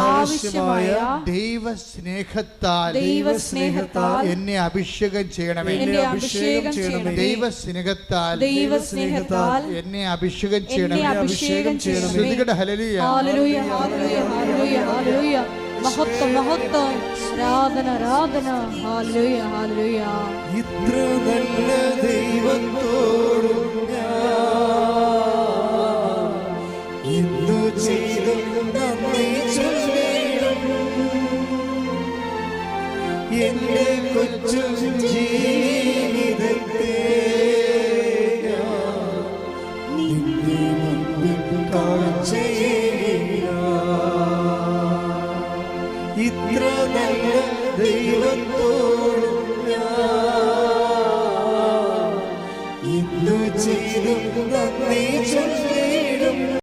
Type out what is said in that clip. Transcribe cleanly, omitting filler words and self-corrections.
ആവശ്യമായ ദൈവസ്നേഹത്താൽ എന്നെ അഭിഷേകം ചെയ്യണമേ. ദൈവസ്നേഹത്താൽ എന്നെ അഭിഷേകം ചെയ്യണമേ. ശ്രുതികട ഹല്ലേലൂയ, ഹല്ലേലൂയ, ഹല്ലേലൂയ, ഹല്ലേലൂയ. മഹത്വം, മഹത്വം, ആരാധന, ആരാധന. Hallelujah, hallelujah. ഇത്ര നല്ല ദൈവത്തോടും എന്തു ചെയ്തു നന്ദി ചൊല്ലേണം. എന്റെ കൊച്ചു ജീവിതത്തെ നിന്റെ മുൻപിൽ കാഴ്ചയേകില്ല. ഇത്ര നല്ല ദൈവത്തോടും എന്തു ചെയ്തു നന്ദി ചൊല്ലേണം.